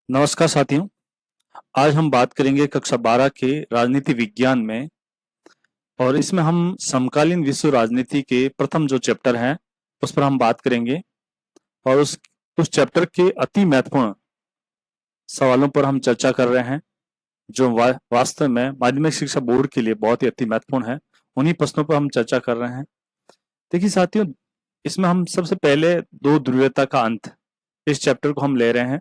नमस्कार साथियों। आज हम बात करेंगे कक्षा 12 के राजनीति विज्ञान में। और इसमें हम समकालीन विश्व राजनीति के प्रथम जो चैप्टर हैं उस पर हम बात करेंगे। और उस चैप्टर के अति महत्वपूर्ण सवालों पर हम चर्चा कर रहे हैं जो वास्तव में माध्यमिक शिक्षा बोर्ड के लिए बहुत ही अति महत्वपूर्ण है। उन्हीं प्रश्नों पर हम चर्चा कर रहे हैं। देखिए साथियों, इसमें हम सबसे पहले दो ध्रुवीयता का अंत इस चैप्टर को हम ले रहे हैं।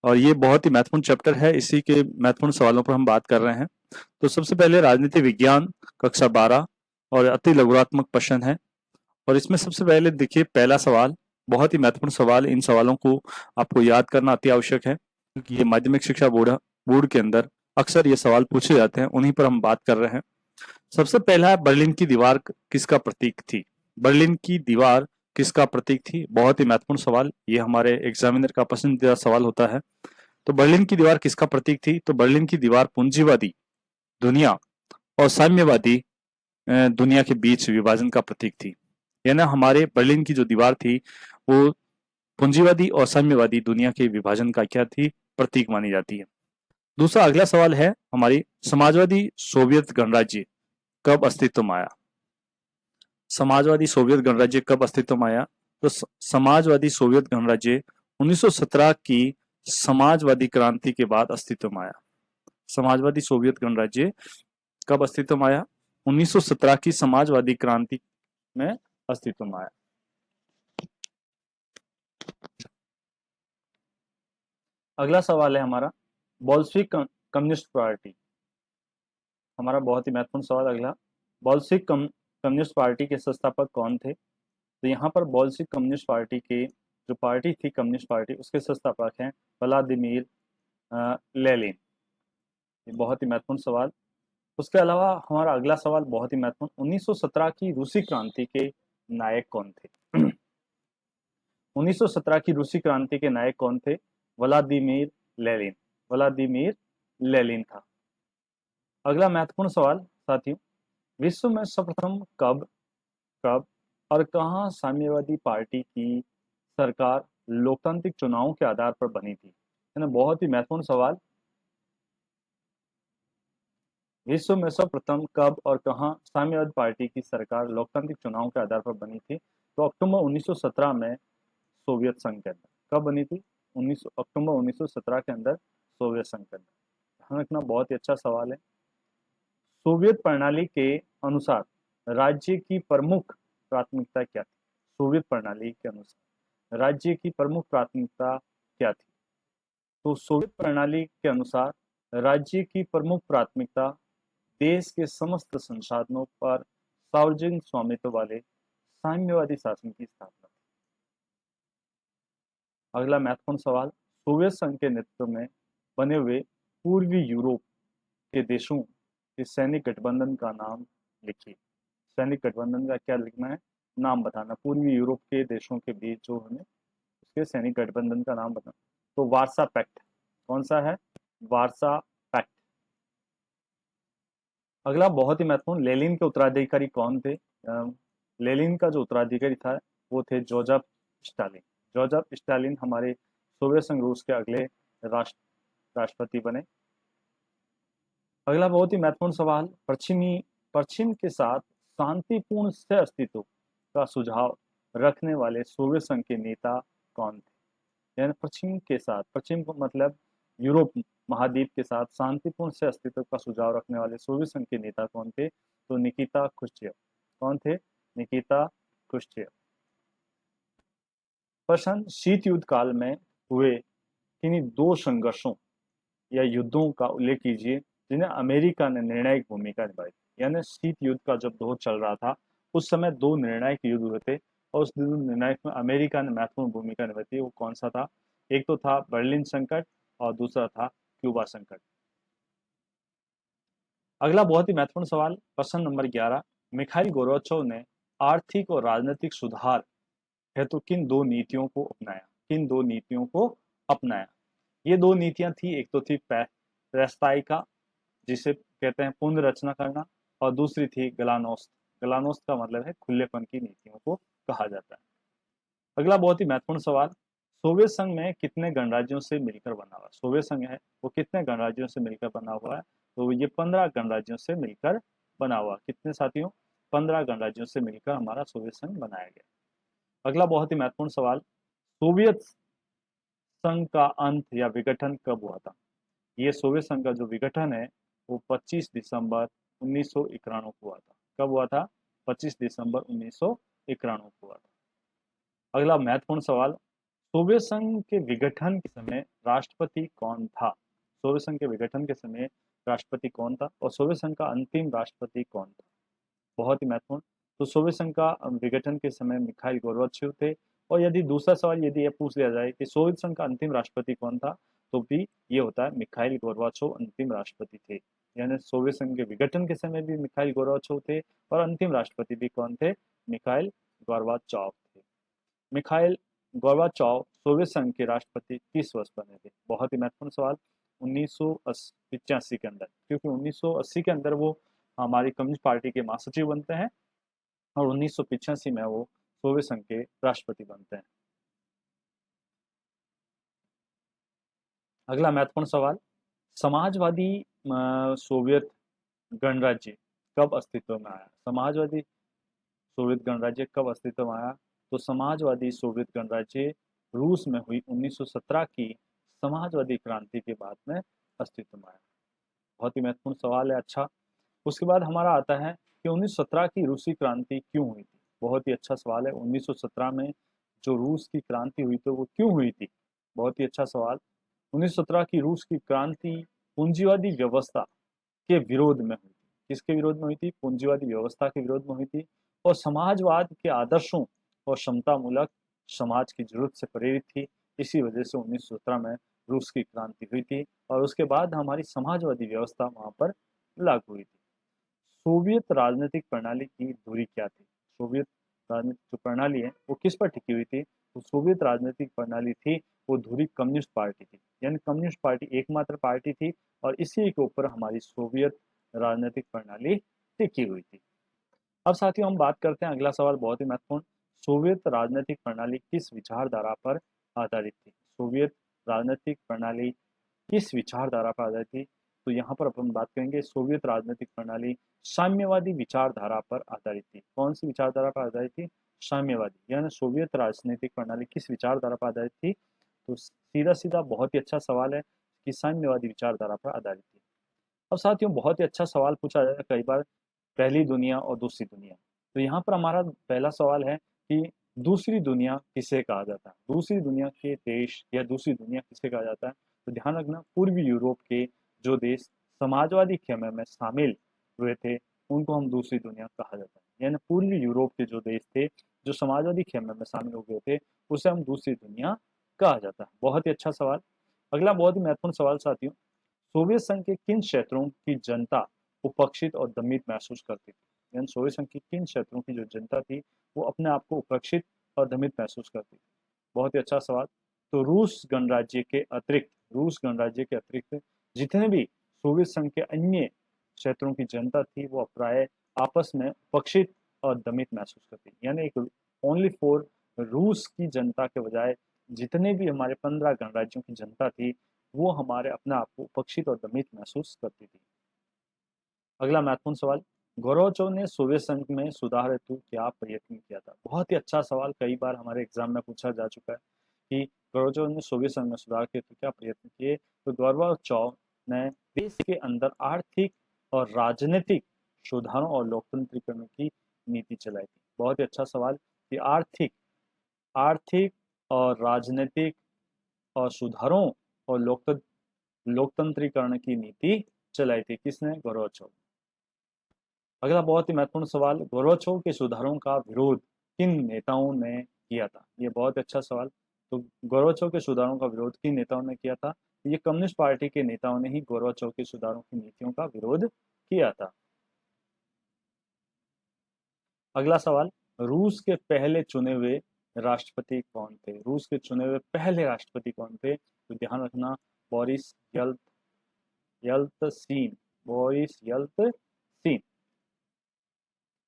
और ये बहुत ही महत्वपूर्ण चैप्टर है, इसी के महत्वपूर्ण सवालों पर हम बात कर रहे हैं। तो सबसे पहले राजनीति विज्ञान कक्षा 12 और अति लघुरात्मक प्रश्न है। और इसमें सबसे पहले देखिए, पहला सवाल बहुत ही महत्वपूर्ण सवाल। इन सवालों को आपको याद करना अति आवश्यक है क्योंकि ये माध्यमिक शिक्षा बोर्ड के अंदर अक्सर ये सवाल पूछे जाते हैं, उन्हीं पर हम बात कर रहे हैं। सबसे पहला है, बर्लिन की दीवार किसका प्रतीक थी? बर्लिन की दीवार किसका प्रतीक थी? बहुत ही महत्वपूर्ण सवाल, ये हमारे एग्जामिनर का पसंदीदा सवाल होता है। तो बर्लिन की दीवार किसका प्रतीक थी? तो बर्लिन की दीवार पूंजीवादी दुनिया और साम्यवादी दुनिया के बीच विभाजन का प्रतीक थी। यानी हमारे बर्लिन की जो दीवार थी वो पूंजीवादी और साम्यवादी दुनिया के विभाजन का क्या थी? प्रतीक मानी जाती है। दूसरा अगला सवाल है, हमारी समाजवादी सोवियत गणराज्य कब अस्तित्व में आया? समाजवादी सोवियत गणराज्य कब अस्तित्व में आया? तो समाजवादी सोवियत गणराज्य 1917 की समाजवादी क्रांति के बाद अस्तित्व में आया। समाजवादी सोवियत गणराज्य कब अस्तित्व में आया? 1917 की समाजवादी क्रांति में अस्तित्व में आया। अगला सवाल है हमारा, बोल्शेविक कम्युनिस्ट पार्टी। हमारा बहुत ही महत्वपूर्ण सवाल अगला, बोल्शेविक कम्युनिस्ट पार्टी के संस्थापक कौन थे? तो यहाँ पर बोल्शेविक कम्युनिस्ट पार्टी के जो पार्टी थी, कम्युनिस्ट पार्टी, उसके संस्थापक हैं व्लादिमीर लेनिन। ये बहुत ही महत्वपूर्ण सवाल। उसके अलावा हमारा अगला सवाल बहुत ही महत्वपूर्ण, 1917 की रूसी क्रांति के नायक कौन थे? 1917 की रूसी क्रांति के नायक कौन थे? Vladimir Lenin. व्लादिमीर लेनिन था। अगला महत्वपूर्ण सवाल साथियों, विश्व में सर्वप्रथम कब कब और कहां साम्यवादी पार्टी की सरकार लोकतांत्रिक चुनावों के आधार पर बनी थी? है ना, बहुत ही महत्वपूर्ण सवाल। विश्व में सर्वप्रथम कब और कहां साम्यवादी पार्टी की सरकार लोकतांत्रिक चुनाव के आधार पर बनी थी? तो अक्टूबर 1917 में सोवियत संघ के अंदर। कब बनी थी? अक्टूबर 1917 के अंदर सोवियत संघ के अंदर। ध्यान रखना, बहुत ही अच्छा सवाल है। सोवियत प्रणाली के अनुसार राज्य की प्रमुख प्राथमिकता क्या थी? सोवियत प्रणाली के अनुसार राज्य की प्रमुख प्राथमिकता क्या थी? तो सोवियत प्रणाली के अनुसार राज्य की प्रमुख प्राथमिकता देश के समस्त संसाधनों पर सार्वजनिक स्वामित्व वाले साम्यवादी शासन की स्थापना थी। अगला महत्वपूर्ण सवाल, सोवियत संघ के नेतृत्व में बने हुए पूर्वी यूरोप के देशों के सैनिक गठबंधन का नाम लिखिए। सैनिक गठबंधन का क्या लिखना है? नाम बताना। पूर्वी यूरोप के देशों के बीच जो हमें उसके सैनिक गठबंधन का नाम बताना। तो वार्सा पैक्ट। कौन सा है? Warsaw pact. अगला बहुत ही महत्वपूर्ण, लेनिन के उत्तराधिकारी कौन थे? लेनिन का जो उत्तराधिकारी था वो थे जोसेफ स्टालिन। जोसेफ स्टालिन हमारे सोवियत संघ रूस के अगले राष्ट्रपति बने। अगला बहुत ही महत्वपूर्ण सवाल, पश्चिम के साथ शांतिपूर्ण सह अस्तित्व का सुझाव रखने वाले सोवियत संघ के नेता कौन थे? यानी पश्चिम के साथ, पश्चिम को मतलब यूरोप महाद्वीप के साथ शांतिपूर्ण से अस्तित्व का सुझाव रखने वाले सोवियत संघ के नेता कौन थे? तो निकिता क्रुश्चेव। कौन थे? निकिता क्रुश्चेव। प्रश्न, शीत युद्ध काल में हुए किन्हीं दो संघर्षों या युद्धों का उल्लेख कीजिए जिन्हें अमेरिका ने निर्णायक भूमिका निभाई। यानी शीत युद्ध का जब दौर चल रहा था उस समय दो निर्णायक युद्ध हुए थे और उस निर्णायक में अमेरिका ने महत्वपूर्ण भूमिका निभाई थी। वो कौन सा था? एक तो था बर्लिन संकट और दूसरा था क्यूबा संकट। अगला बहुत ही महत्वपूर्ण सवाल, प्रश्न नंबर 11, मिखाइल गोर्बाचोव ने आर्थिक और राजनीतिक सुधार हेतु किन दो नीतियों को अपनाया? किन दो नीतियों को अपनाया? ये दो नीतियां थी, एक तो थी पेरेस्ट्राइका जिसे कहते हैं पुनर्रचना करना, और दूसरी थी ग्लानोस्ट। ग्लानोस्ट का मतलब है खुलेपन की नीतियों को कहा जाता है। अगला बहुत ही महत्वपूर्ण सवाल, सोवियत संघ में कितने गणराज्यों से मिलकर बना हुआ है? सोवियत संघ है वो कितने गणराज्यों से मिलकर बना हुआ है? तो ये 15 गणराज्यों से मिलकर बना हुआ। कितने साथियों? 15 गणराज्यों से मिलकर हमारा सोवियत संघ बनाया गया। अगला बहुत ही महत्वपूर्ण सवाल, सोवियत संघ का अंत या विघटन कब हुआ था? ये सोवियत संघ का जो विघटन है वो 25 दिसंबर 1991 को हुआ था। कब हुआ था? 25 दिसंबर 1991 को हुआ था। अगला महत्वपूर्ण सवाल, सोवियत संघ के विघटन के समय राष्ट्रपति कौन था? सोवियत संघ के विघटन के समय राष्ट्रपति कौन था और सोवियत संघ का अंतिम राष्ट्रपति कौन था? बहुत ही महत्वपूर्ण। तो सोवियत संघ का विघटन के समय मिखाइल गोर्बाचेव थे। और यदि दूसरा सवाल यदि ये पूछ लिया जाए कि सोवियत संघ का अंतिम राष्ट्रपति कौन था, तो भी ये होता है मिखाइल गोर्बाचेव अंतिम राष्ट्रपति थे। यानी सोवियत संघ के विघटन के समय भी मिखाइल गोर्बाचेव थे और अंतिम राष्ट्रपति भी कौन थे? मिखाइल गोर्बाचेव थे। मिखाइल गोर्बाचेव सोवियत संघ के राष्ट्रपति किस वर्ष बने थे? बहुत ही महत्वपूर्ण सवाल, 1985 के अंदर, क्योंकि 1980 के अंदर वो हमारी कम्युनिस्ट पार्टी के महासचिव बनते हैं और 1985 में वो सोवियत संघ के राष्ट्रपति बनते हैं। अगला महत्वपूर्ण सवाल, समाजवादी सोवियत गणराज्य कब अस्तित्व में आया? समाजवादी सोवियत गणराज्य कब अस्तित्व में आया? तो समाजवादी सोवियत गणराज्य रूस में हुई 1917 की समाजवादी क्रांति के बाद में अस्तित्व में आया। बहुत ही महत्वपूर्ण सवाल है। अच्छा, उसके बाद हमारा आता है कि 1917 की रूसी क्रांति क्यों हुई थी? बहुत ही अच्छा सवाल है। 1917 में जो रूस की क्रांति हुई थी वो क्यों हुई थी? बहुत ही अच्छा सवाल। 1917 की रूस की क्रांति पूंजीवादी व्यवस्था के विरोध में हुई थी। किसके विरोध में हुई थी? पूंजीवादी व्यवस्था के विरोध में हुई थी और समाजवाद के आदर्शों और समतामूलक समाज की जरूरत से प्रेरित थी। इसी वजह से 1917 में रूस की क्रांति हुई थी और उसके बाद हमारी समाजवादी व्यवस्था वहां पर लागू हुई थी। सोवियत राजनीतिक प्रणाली की धुरी क्या थी? सोवियत राजनीतिक जो प्रणाली है वो किस पर टिकी हुई थी? तो सोवियत राजनीतिक प्रणाली थी वो धुरी कम्युनिस्ट पार्टी थी। यानी कम्युनिस्ट पार्टी एकमात्र पार्टी थी और इसी के ऊपर हमारी सोवियत राजनीतिक प्रणाली टिकी हुई थी। अब साथियों हम बात करते हैं, अगला सवाल बहुत ही महत्वपूर्ण, सोवियत राजनीतिक प्रणाली किस विचारधारा पर आधारित थी? सोवियत राजनीतिक प्रणाली किस विचारधारा पर आधारित थी? तो यहाँ पर अपन बात करेंगे सोवियत राजनीतिक प्रणाली साम्यवादी विचारधारा पर आधारित थी। कौन सी विचारधारा पर आधारित थी? साम्यवादी। यानी सोवियत राजनीतिक प्रणाली किस विचारधारा पर आधारित थी? तो सीधा सीधा बहुत ही अच्छा सवाल है कि साम्यवादी विचारधारा पर आधारित थी। अब साथियों बहुत ही अच्छा सवाल पूछा जाता है कई बार, पहली दुनिया और दूसरी दुनिया। तो यहाँ पर हमारा पहला सवाल है कि दूसरी दुनिया किसे कहा जाता है? दूसरी दुनिया के देश या दूसरी दुनिया किसे कहा जाता है? तो ध्यान रखना, पूर्वी यूरोप के जो देश समाजवादी खेमे में शामिल हुए थे उनको हम दूसरी दुनिया कहा जाता है। यानी पूर्वी यूरोप के जो देश थे जो समाजवादी खेमे में शामिल हो गए थे उसे हम दूसरी दुनिया कहा जाता है। बहुत ही अच्छा सवाल। अगला बहुत ही महत्वपूर्ण सवाल साथियों, सोवियत संघ के किन क्षेत्रों की जनता उपेक्षित और दमित महसूस करती थी? यानी सोवियत संघ की किन क्षेत्रों की जो जनता थी वो अपने आप को उपेक्षित और दमित महसूस करती थी? बहुत ही अच्छा सवाल। तो रूस गणराज्य के अतिरिक्त जितने भी सोवियत संघ के अन्य क्षेत्रों की जनता थी वो प्राय आपस में उपेक्षित और दमित महसूस करती, यानी एक ओनली फॉर रूस की जनता के बजाय जितने भी हमारे 15 गणराज्यों की जनता थी वो हमारे अपने आप को उपेक्षित और दमित महसूस करती थी। अगला महत्वपूर्ण सवाल, गोर्बाचोव ने सोवियत संघ में सुधार हेतु क्या प्रयत्न किया था? बहुत ही अच्छा सवाल, कई बार हमारे एग्जाम में पूछा जा चुका है कि गोर्बाचोव ने सोवियत संघ में सुधार के हेतु क्या प्रयत्न किए। तो गोर्बाचोव ने देश के अंदर आर्थिक और राजनीतिक सुधारों और लोकतंत्रीकरण की नीति चलाई थी। बहुत ही अच्छा सवाल कि आर्थिक आर्थिक और राजनीतिक और सुधारों और लोकतंत्रीकरण की नीति चलाई थी। किसने? गोर्बाचोव। अगला बहुत ही महत्वपूर्ण सवाल, गोर्बाचोव के सुधारों का विरोध किन नेताओं ने किया था? ये बहुत अच्छा सवाल। तो गोर्बाचोव के सुधारों का विरोध किन नेताओं ने किया था? ये कम्युनिस्ट पार्टी के नेताओं ने ही गोर्बाचोव के सुधारों की नीतियों का विरोध किया था। अगला सवाल, रूस के पहले चुने हुए राष्ट्रपति कौन थे? रूस के चुने हुए पहले राष्ट्रपति कौन थे? तो ध्यान रखना, बोरिस यल्त्सिन। बोरिस यल्त्सिन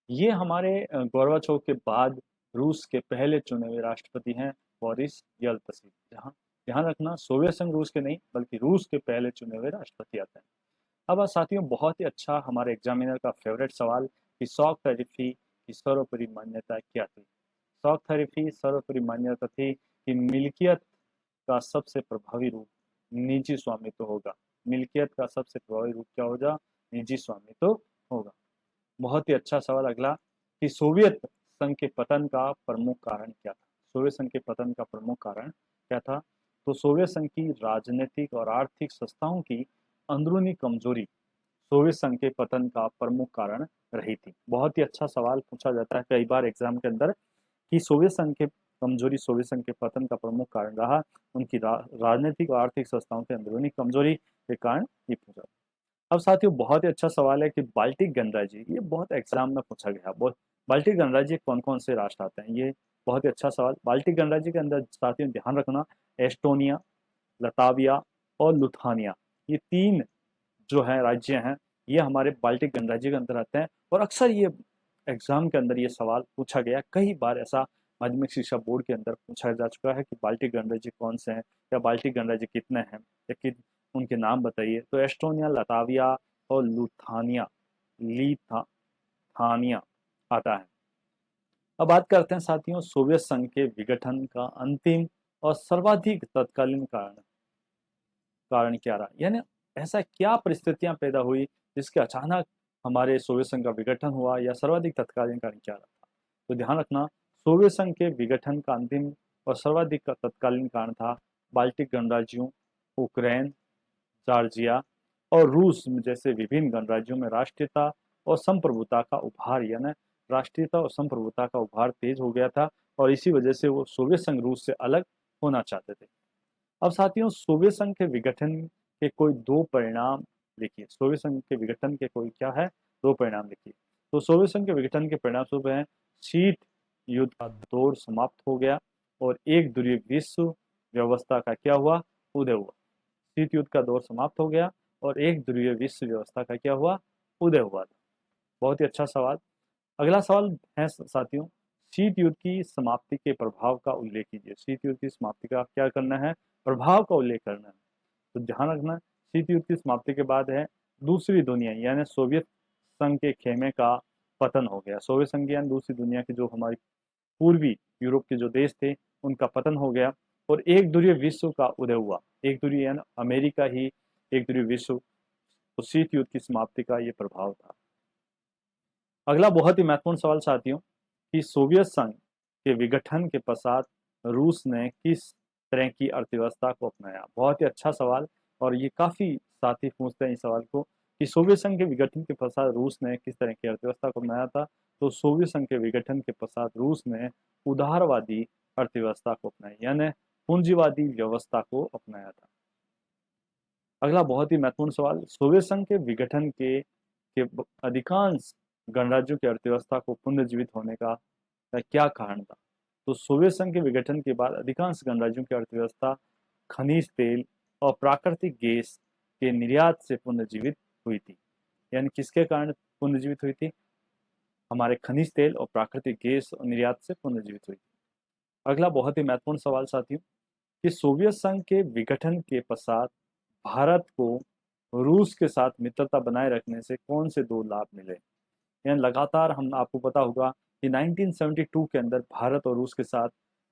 ये हमारे गोर्बाचोव के बाद रूस के पहले चुने हुए राष्ट्रपति हैं बोरिस येल्तसिन। जहाँ ध्यान रखना सोवियत संघ रूस के नहीं बल्कि रूस के पहले चुने हुए राष्ट्रपति आते हैं। अब साथियों बहुत ही अच्छा हमारे एग्जामिनर का फेवरेट सवाल कि शॉक थेरेपी की सर्वोपरि मान्यता क्या थी। शॉक थेरेपी सर्वोपरि मान्यता थी कि मिल्कियत का सबसे प्रभावी रूप निजी स्वामित्व होगा। मिल्कियत का सबसे प्रभावी रूप क्या होगा? निजी स्वामित्व होगा। बहुत ही अच्छा सवाल अगला कि सोवियत संघ के पतन का प्रमुख कारण क्या था? सोवियत संघ के पतन का प्रमुख कारण क्या था? तो सोवियत संघ की राजनीतिक और आर्थिक संस्थाओं की अंदरूनी कमजोरी सोवियत संघ के पतन का प्रमुख कारण रही थी। बहुत ही अच्छा सवाल पूछा जाता है कई बार एग्जाम के अंदर कि सोवियत संघ के कमजोरी सोवियत संघ के पतन का प्रमुख कारण रहा। उनकी राजनीतिक और आर्थिक संस्थाओं की अंदरूनी कमजोरी के कारण ये पूछा। अब साथियों बहुत ही अच्छा सवाल है कि बाल्टिक गणराज्य, ये बहुत एग्जाम में पूछा गया। बहुत बाल्टिक गणराज्य कौन कौन से राष्ट्र आते हैं? ये बहुत ही अच्छा सवाल। बाल्टिक गणराज्य के अंदर साथियों ध्यान रखना एस्टोनिया, लताविया और लुथानिया, ये तीन जो है राज्य हैं, ये हमारे बाल्टिक गणराज्य के अंदर आते हैं। और अक्सर ये एग्जाम के अंदर ये सवाल पूछा गया, कई बार ऐसा माध्यमिक शिक्षा बोर्ड के अंदर पूछा जा चुका है कि बाल्टिक गणराज्य कौन से हैं या बाल्टिक गणराज्य कितने हैं या कि उनके नाम बताइए। तो एस्टोनिया, लताविया और लुथानिया लिथानिया आता है। अब बात करते हैं साथियों सोवियत संघ के विघटन का अंतिम और सर्वाधिक तत्कालीन कारण क्या रहा, यानी ऐसा क्या परिस्थितियां पैदा हुई जिसके अचानक हमारे सोवियत संघ का विघटन हुआ, या सर्वाधिक तत्कालीन कारण क्या रहा? तो ध्यान रखना सोवियत संघ के विघटन का अंतिम और सर्वाधिक का तत्कालीन कारण था बाल्टिक गणराज्यों, यूक्रेन, जॉर्जिया और रूस जैसे विभिन्न गणराज्यों में राष्ट्रीयता और संप्रभुता का उभार, यानी राष्ट्रीयता और संप्रभुता का उभार तेज हो गया था और इसी वजह से वो सोवियत संघ रूस से अलग होना चाहते थे। अब साथियों सोवियत संघ के विघटन के कोई दो परिणाम लिखिए। सोवियत संघ के विघटन के कोई क्या है? दो परिणाम लिखिए। तो सोवियत संघ के विघटन के परिणाम स्वरूप है शीत युद्ध का दौर समाप्त हो गया और एक ध्रुवीय विश्व व्यवस्था का क्या हुआ? उदय हुआ। शीत युद्ध का दौर समाप्त हो गया और एक ध्रुवीय विश्व व्यवस्था का क्या हुआ? उदय हुआ था। बहुत ही अच्छा सवाल। अगला सवाल है साथियों शीत युद्ध की समाप्ति के प्रभाव का उल्लेख कीजिए। शीत युद्ध की समाप्ति का क्या करना है? प्रभाव का उल्लेख करना है। तो ध्यान रखना शीत युद्ध की समाप्ति के बाद है दूसरी दुनिया, यानी सोवियत संघ के खेमे का पतन हो गया। सोवियत संघ यानी दूसरी दुनिया के जो हमारी पूर्वी यूरोप के जो देश थे उनका पतन हो गया और एक ध्रुवीय विश्व का उदय हुआ। एक ध्रुवीय यानी अमेरिका ही एक ध्रुवीय विश्व। तो शीत युद्ध की समाप्ति का ये प्रभाव था। अगला बहुत ही महत्वपूर्ण सवाल साथियों कि सोवियत संघ के विघटन के पश्चात रूस ने किस तरह की अर्थव्यवस्था को अपनाया? बहुत ही अच्छा सवाल और ये काफी साथी पूछते हैं इस सवाल को कि सोवियत संघ के विघटन के पश्चात रूस ने किस तरह की अर्थव्यवस्था को अपनाया था। तो सोवियत संघ के विघटन के पश्चात रूस ने उदारवादी अर्थव्यवस्था को अपनाया, यानी पूंजीवादी व्यवस्था को अपनाया था। अगला बहुत ही महत्वपूर्ण सवाल सोवियत संघ के विघटन के अधिकांश गणराज्यों की अर्थव्यवस्था को पुनर्जीवित होने का क्या कारण था? तो सोवियत संघ के विघटन के बाद अधिकांश गणराज्यों की अर्थव्यवस्था खनिज तेल और प्राकृतिक गैस के निर्यात से पुनर्जीवित हुई थी। यानी किसके कारण पुनर्जीवित हुई थी? हमारे खनिज तेल और प्राकृतिक गैस और निर्यात से पुनर्जीवित हुई थी। अगला बहुत ही महत्वपूर्ण सवाल साथियों कि सोवियत संघ के विघटन के पश्चात भारत को रूस के साथ मित्रता बनाए रखने से कौन से दो लाभ मिले? यानी लगातार हम आपको पता होगा कि 1972 के अंदर भारत और रूस के साथ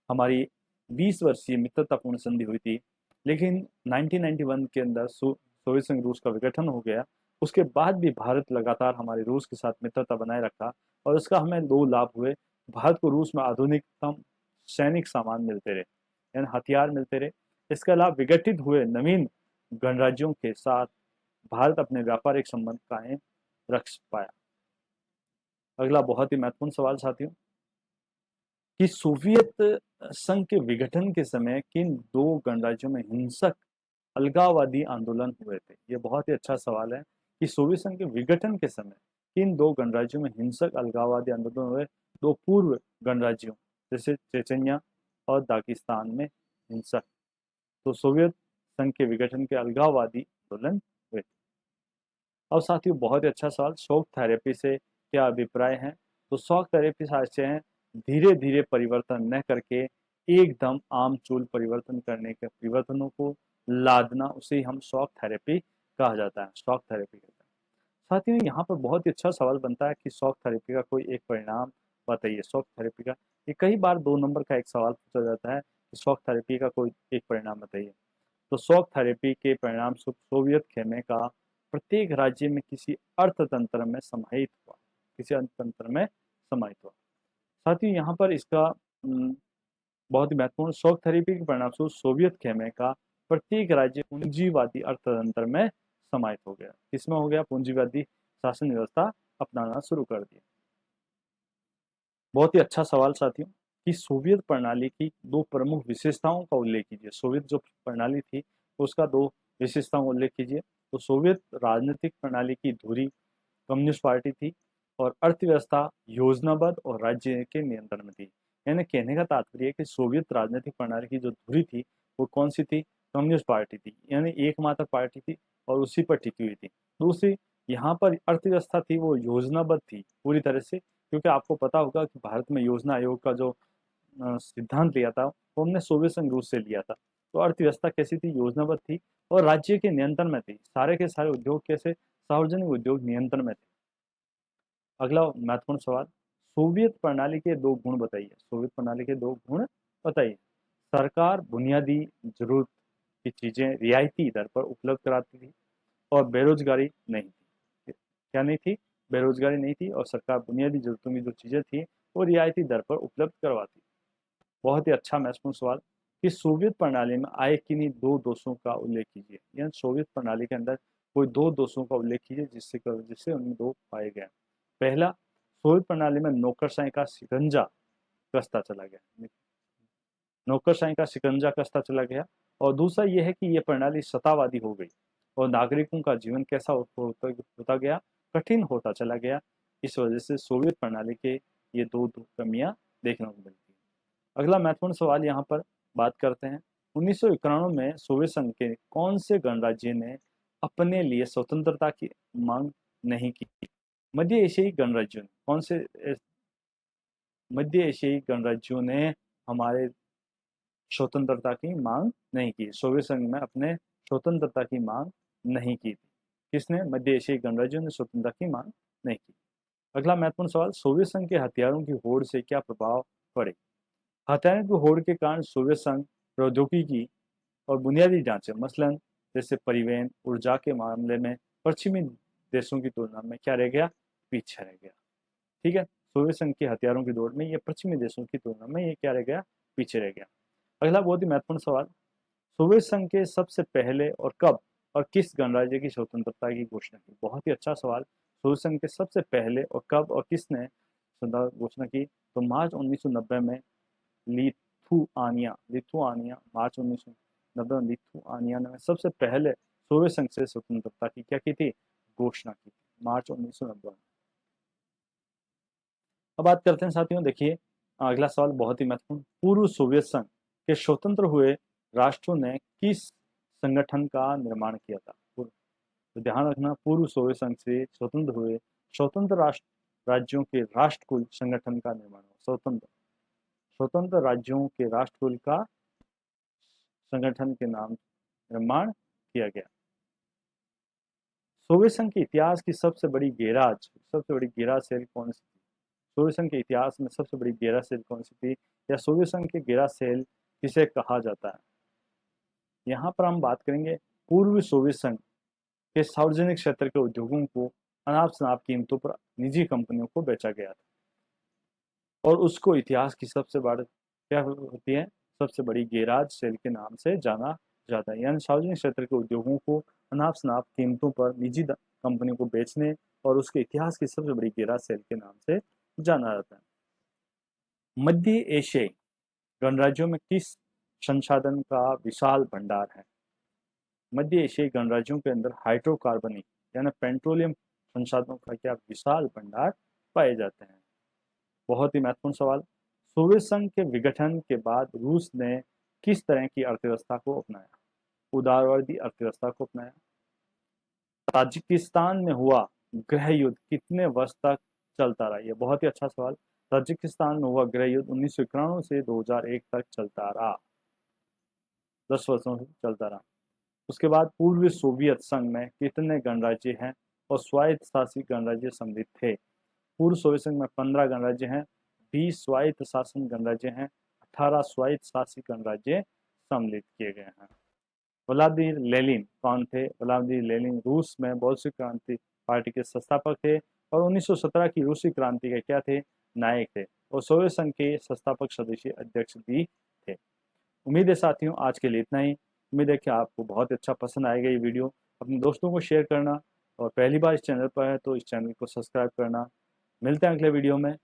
हमारी 20 वर्षीय मित्रतापूर्ण संधि हुई थी, लेकिन 1991 के अंदर सोवियत संघ रूस का विघटन हो गया। उसके बाद भी भारत लगातार हमारे रूस के साथ मित्रता बनाए रखा और उसका हमें दो लाभ हुए। भारत को रूस में आधुनिकतम सैनिक सामान मिलते रहे, यानी हथियार मिलते रहे। इसके अलावा विघटित हुए नवीन गणराज्यों के साथ भारत अपने व्यापारिक संबंध कायम रख पाया। अगला बहुत ही महत्वपूर्ण सवाल साथियों कि सोवियत संघ के विघटन के समय किन दो गणराज्यों में हिंसक अलगाववादी आंदोलन हुए थे? ये बहुत ही अच्छा सवाल है कि सोवियत संघ के विघटन के समय किन दो गणराज्यों में हिंसक अलगाववादी आंदोलन हुए? दो पूर्व गणराज्यों जैसे चेचन्या और दागिस्तान में हिंसक। तो सोवियत संघ के विघटन के अलगाववादी आंदोलन हुए थे। अब साथियों बहुत ही अच्छा सवाल शॉक थेरेपी से क्या अभिप्राय है? तो शॉक थेरेपी से हैं धीरे धीरे परिवर्तन न करके एकदम आमचूल परिवर्तन करने के परिवर्तनों को लादना, उसे हम शॉक थेरेपी कहा जाता है, शॉक थेरेपी कहते हैं। साथियों, यहाँ पर बहुत ही अच्छा सवाल बनता है कि शॉक थेरेपी का कोई एक परिणाम बताइए। शॉक थेरेपी का ये कई बार 2 नंबर का एक सवाल पूछा जाता है कि शॉक थेरेपी का कोई एक परिणाम बताइए। तो शॉक थेरेपी के परिणाम स्वरूप सोवियत खेमे का प्रत्येक राज्य में किसी अर्थतंत्र में समाहित हुआ, किसी अर्थतंत्र में समाहित हुआ। साथ ही यहाँ पर इसका बहुत ही महत्वपूर्ण शॉक थेरेपी के परिणाम स्वरूप सोवियत खेमे का प्रत्येक राज्य पूंजीवादी अर्थतंत्र में समाहित हो गया। किसमें हो गया? पूंजीवादी शासन व्यवस्था अपनाना शुरू कर दिया। बहुत ही अच्छा सवाल साथियों कि सोवियत प्रणाली की 2 प्रमुख विशेषताओं का उल्लेख कीजिए। सोवियत जो प्रणाली थी उसका 2 विशेषताओं का उल्लेख कीजिए। तो सोवियत राजनीतिक प्रणाली की धुरी कम्युनिस्ट पार्टी थी और अर्थव्यवस्था योजनाबद्ध और राज्य के नियंत्रण में थी। यानी कहने का तात्पर्य है कि सोवियत राजनीतिक प्रणाली की जो धुरी थी वो कौन सी थी? कम्युनिस्ट पार्टी थी, यानी एकमात्र पार्टी थी और उसी पर टिकी हुई थी। दूसरी, यहाँ पर अर्थव्यवस्था थी वो योजनाबद्ध थी पूरी तरह से, क्योंकि आपको पता होगा कि भारत में योजना आयोग का जो सिद्धांत लिया था वो हमने सोवियत संघ रूस से लिया था। तो अर्थव्यवस्था कैसी थी? योजनाबद्ध थी और राज्य के नियंत्रण में थी। सारे के सारे उद्योग कैसे? सार्वजनिक उद्योग नियंत्रण में थे। अगला महत्वपूर्ण सवाल, सोवियत प्रणाली के 2 गुण बताइए। सोवियत प्रणाली के 2 गुण बताइए। सरकार बुनियादी जरूरत की चीजें रियायती दर पर उपलब्ध कराती थी और बेरोजगारी नहीं थी। क्या नहीं थी? बेरोजगारी नहीं थी और सरकार बुनियादी जरूरतों की जो चीजें थी वो रियायती दर पर उपलब्ध करवाती। बहुत ही अच्छा महत्वपूर्ण सवाल कि सोवियत प्रणाली में आए किन्हीं 2 दोषों का उल्लेख कीजिए। यानी सोवियत प्रणाली के अंदर कोई 2 दोषों का उल्लेख कीजिए जिससे उनमें 2 पाए गए। पहला, सोवियत प्रणाली में नौकरशाही का शिकंजा कसता चला गया, नौकरशाही का शिकंजा कसता चला गया। और दूसरा यह है कि यह प्रणाली सत्तावादी हो गई और नागरिकों का जीवन कैसा होता गया? कठिन होता चला गया। इस वजह से सोवियत प्रणाली के ये 2 कमियां देखने को मिलती है। अगला महत्वपूर्ण सवाल यहाँ पर बात करते हैं। 1991 में सोवियत संघ के कौन से गणराज्य ने अपने लिए स्वतंत्रता की मांग नहीं की? मध्य एशियाई गणराज्यों ने कौन से मध्य एशियाई गणराज्यों ने हमारे स्वतंत्रता की मांग नहीं की? सोवियत संघ में अपने स्वतंत्रता की मांग नहीं की थी। किसने? मध्य एशियाई गणराज्यों ने स्वतंत्रता की मांग नहीं की। अगला महत्वपूर्ण सवाल, सोवियत संघ के हथियारों की होड़ से क्या प्रभाव पड़े? हथियारों की होड़ के कारण सोवियत संघ प्रौद्योगिकी और बुनियादी ढांचे मसलन जैसे परिवहन, ऊर्जा के मामले में पश्चिमी देशों की तुलना में क्या रह गया? पीछे रह गया। ठीक है, सोवियत संघ के हथियारों की दौड़ में ये पश्चिमी देशों की तुलना में ये क्या रह गया? पीछे रह गया। अगला बहुत ही महत्वपूर्ण सवाल, सोवियत संघ के सबसे पहले और कब और किस गणराज्य की स्वतंत्रता की घोषणा की? बहुत ही अच्छा सवाल। सोवियत संघ के सबसे पहले और कब और किसने स्वतंत्रता घोषणा की? तो मार्च 1990 में लिथुआनिया लिथुआनिया मार्च 1990 में लिथुआनिया ने सबसे पहले सोवियत संघ से स्वतंत्रता की क्या की थी? घोषणा की थी, मार्च 1990 में। अब बात करते हैं साथियों, देखिए अगला सवाल बहुत ही महत्वपूर्ण, पूर्व सोवियत संघ के स्वतंत्र हुए राष्ट्रों ने किस संगठन का निर्माण किया था? तो ध्यान रखना, पूर्व सोवियत संघ से स्वतंत्र हुए स्वतंत्र राष्ट्र राज्यों के राष्ट्रकुल संगठन का निर्माण हुआ। स्वतंत्र स्वतंत्र राज्यों के राष्ट्रकुल का संगठन के नाम निर्माण किया गया। सोवियत संघ के इतिहास की सबसे बड़ी गैराज सेल कौन सी थी? सोवियत संघ के इतिहास में सबसे बड़ी गैराज सेल कौन सी थी, या सोवियत संघ के गैराज सेल किसे कहा जाता है? यहाँ पर हम बात करेंगे पूर्व सोवियत संघ के सार्वजनिक क्षेत्र के उद्योगों को अनाप शनाप कीमतों पर निजी कंपनियों को बेचा गया था और उसको इतिहास की सबसे बड़ी क्या होती है? सबसे बड़ी गैराज सेल के नाम से जाना जाता है। यानी सार्वजनिक क्षेत्र के उद्योगों को अनाप शनाप कीमतों पर निजी कंपनियों को बेचने और उसके इतिहास की सबसे बड़ी गैराज सेल के नाम से जाना जाता है। मध्य एशियाई गणराज्यों में किस संसाधन का विशाल भंडार है? मध्य एशियाई गणराज्यों के अंदर हाइड्रोकार्बनिक यानी पेट्रोलियम संसाधनों का क्या विशाल भंडार पाए जाते हैं। बहुत ही महत्वपूर्ण सवाल, सोवियत संघ के विघटन के बाद रूस ने किस तरह की अर्थव्यवस्था को अपनाया? उदारवादी अर्थव्यवस्था को अपनाया। ताजिकिस्तान में हुआ गृह युद्ध कितने वर्ष तक चलता रहा? ये बहुत ही अच्छा सवाल। ताजिकिस्तान में हुआ गृह युद्ध 1991 से 2001 तक चलता रहा, 10 वर्षों से चलता रहा। उसके बाद पूर्वी सोवियत संघ में कितने गणराज्य हैं और स्वायत्त शासी गणराज्य सम्मिलित थे? पूर्व सोवियत संघ में 15 गणराज्य हैं, 20 स्वायत्त शासन गणराज्य हैं, 18 स्वायत्त शासी गणराज्य सम्मिलित किए गए हैं। व्लादिमीर लेनिन कौन थे? व्लादिमीर लेनिन रूस में बोल्शेविक क्रांति पार्टी के संस्थापक थे और 1917 की रूसी क्रांति के क्या थे? नायक थे और सोवियत संघ के संस्थापक सदस्य अध्यक्ष भी थे। उम्मीद है साथियों आज के लिए इतना ही। उम्मीद है कि आपको बहुत अच्छा पसंद आएगा ये वीडियो। अपने दोस्तों को शेयर करना और पहली बार इस चैनल पर है तो इस चैनल को सब्सक्राइब करना। मिलते हैं अगले वीडियो में।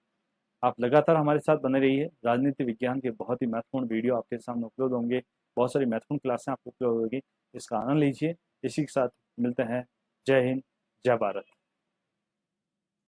आप लगातार हमारे साथ बने रहिए। राजनीति विज्ञान के बहुत ही महत्वपूर्ण वीडियो आपके सामने उपलब्ध होंगे, बहुत सारी महत्वपूर्ण क्लासें आपको उपलब्ध होगी, इसका आनंद लीजिए। इसी के साथ मिलते हैं। जय हिंद, जय भारत।